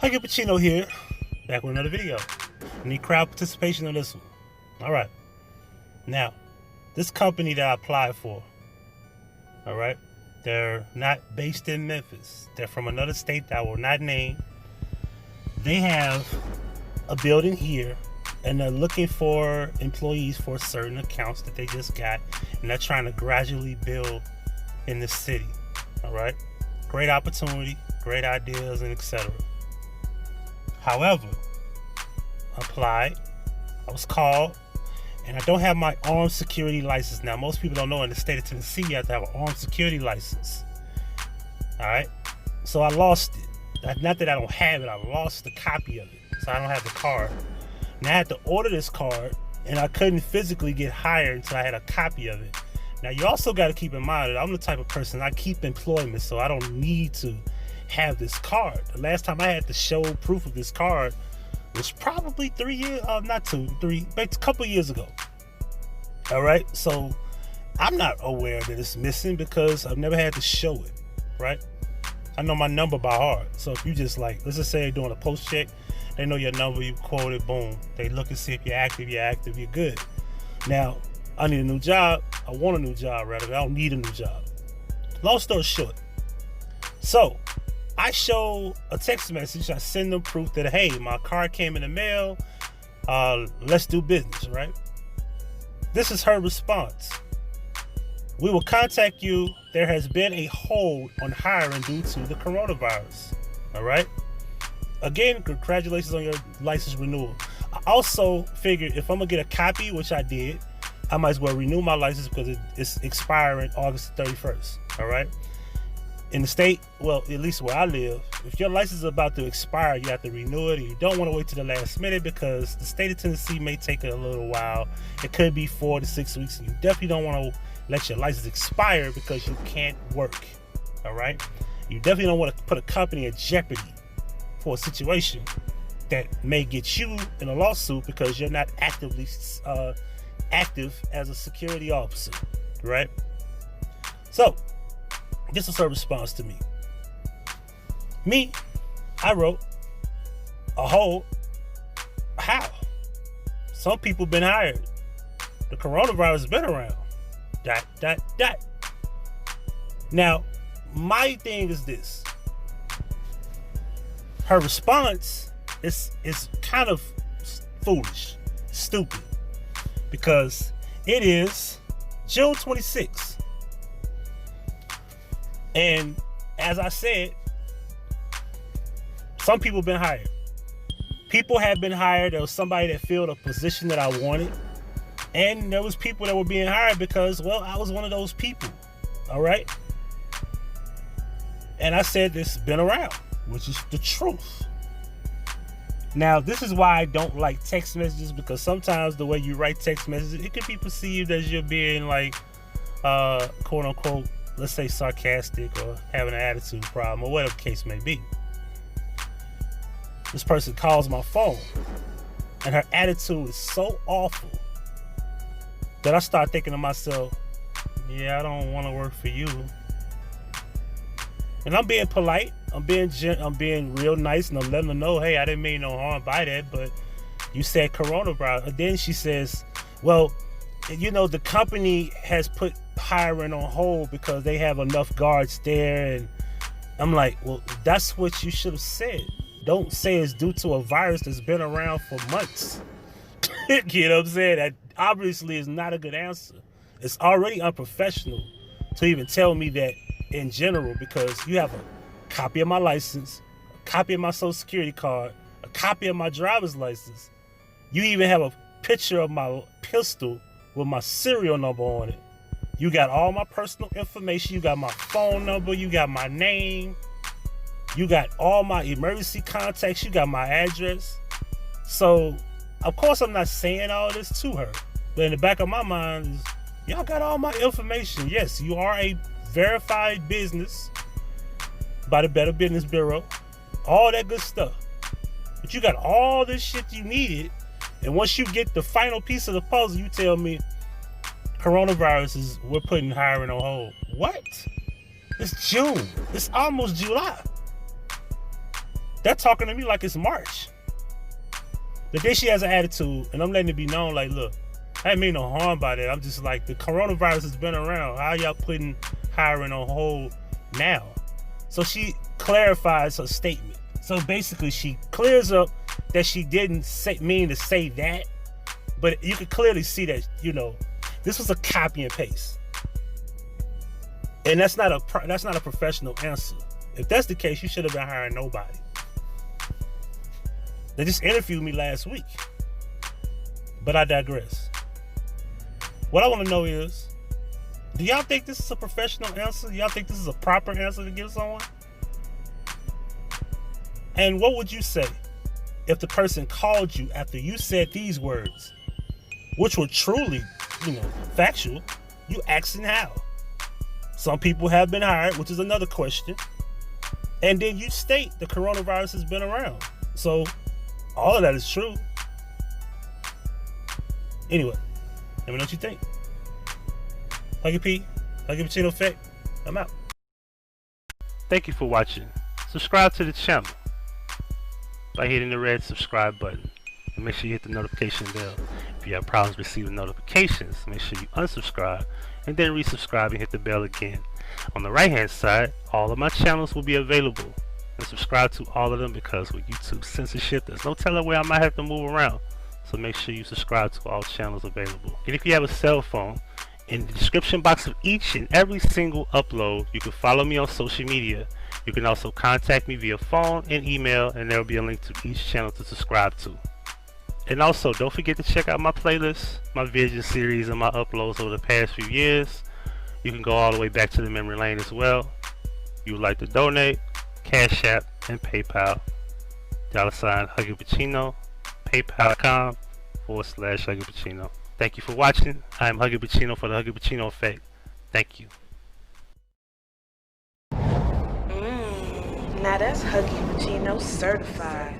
Huggie Pacino here, back with another video. I need crowd participation on this one. Alright. Now, this company that I applied for, alright, they're not based in Memphis. They're from another state that I will not name. They have a building here, and they're looking for employees for certain accounts that they just got, and they're trying to gradually build in the city. Alright? Great opportunity, great ideas, and etc. However, I applied, I was called, and I don't have my armed security license. Now, most people don't know in the state of Tennessee, you have to have an armed security license. All right? So I lost it. Not that I don't have it, I lost the copy of it. So I don't have the card. Now I had to order this card, and I couldn't physically get hired until I had a copy of it. Now, you also got to keep in mind that I'm the type of person, I keep employment, so I don't need to have this card. The last time I had to show proof of this card was probably 3 years, but a couple years ago. All right, so I'm not aware that it's missing because I've never had to show it, right? I know my number by heart. So if you just let's just say they're doing a post check, they know your number, you quote it, boom. They look and see if you're active, you're good. Now, I need a new job. I want a new job, rather. I don't need a new job. Long story short. So, I show a text message. I send them proof that, hey, my card came in the mail. Let's do business, right? This is her response. We will contact you. There has been a hold on hiring due to the coronavirus. All right? Again, congratulations on your license renewal. I also figured if I'm going to get a copy, which I did, I might as well renew my license because it's expiring August 31st. All right? In the state, well, at least where I live, if your license is about to expire, you have to renew it, and you don't want to wait to the last minute because the state of Tennessee may take a little while. It could be 4 to 6 weeks, and you definitely don't want to let your license expire because you can't work. All right? You definitely don't want to put a company in jeopardy for a situation that may get you in a lawsuit because you're not actively active as a security officer, right? So, this is her response to me. I wrote a whole, how? Some people been hired. The coronavirus has been around. ... Now, my thing is this. Her response is kind of foolish, stupid, because it is June 26th. And as I said, some people have been hired. People have been hired. There was somebody that filled a position that I wanted. And there was people that were being hired because, well, I was one of those people. All right? And I said this has been around, which is the truth. Now, this is why I don't like text messages, because sometimes the way you write text messages, it could be perceived as you're being quote unquote, let's say sarcastic or having an attitude problem or whatever the case may be. This person calls my phone and her attitude is so awful that I start thinking to myself, yeah, I don't want to work for you. And I'm being polite, I'm being real nice, and I'm letting her know, hey, I didn't mean no harm by that, but you said coronavirus. And then she says, well, the company has put hiring on hold because they have enough guards there. And I'm like, well, that's what you should have said. Don't say it's due to a virus that's been around for months. You know what I'm saying? That obviously is not a good answer. It's already unprofessional to even tell me that in general, because you have a copy of my license, a copy of my social security card, a copy of my driver's license. You even have a picture of my pistol with my serial number on it. You got all my personal information. You got my phone number. You got my name. You got all my emergency contacts. You got my address. So, of course, I'm not saying all this to her. But in the back of my mind is, y'all got all my information. Yes, you are a verified business by the Better Business Bureau. All that good stuff. But you got all this shit you needed. And once you get the final piece of the puzzle, you tell me coronavirus we're putting hiring on hold. What? It's June. It's almost July. They're talking to me like it's March. But then she has an attitude, and I'm letting it be known, like, look, I ain't mean no harm by that. I'm just like, the coronavirus has been around. How y'all putting hiring on hold now? So she clarifies her statement. So basically, she clears up that she didn't mean to say that, but you could clearly see that, you know, this was a copy and paste, and that's not a professional answer. If that's the case, you should have been hiring nobody. They just interviewed me last week, but I digress. What I want to know is, do y'all think this is a professional answer? Y'all think this is a proper answer to give someone? And what would you say if the person called you after you said these words, which were truly, you know, factual? You asking how? Some people have been hired, which is another question. And then you state the coronavirus has been around. So all of that is true. Anyway, let me know what you think. Huggie P, Huggie Pacino Effect. I'm out. Thank you for watching. Subscribe to the channel by hitting the red subscribe button, and make sure you hit the notification bell. If you have problems receiving notifications, make sure you unsubscribe and then resubscribe and hit the bell again. On the right hand side, all of my channels will be available, and subscribe to all of them, because with YouTube censorship, there's no telling where I might have to move around. So make sure you subscribe to all channels available. And if you have a cell phone, in the description box of each and every single upload, you can follow me on social media. You can also contact me via phone and email, and there will be a link to each channel to subscribe to. And also, don't forget to check out my playlists, my vision series, and my uploads over the past few years. You can go all the way back to the memory lane as well. If you would like to donate, Cash App and PayPal, $ Huggie Pacino, paypal.com/Huggie Pacino. Thank you for watching. I am Huggie Pacino for the Huggie Pacino Effect. Thank you. Now that's Huggie Pacino certified.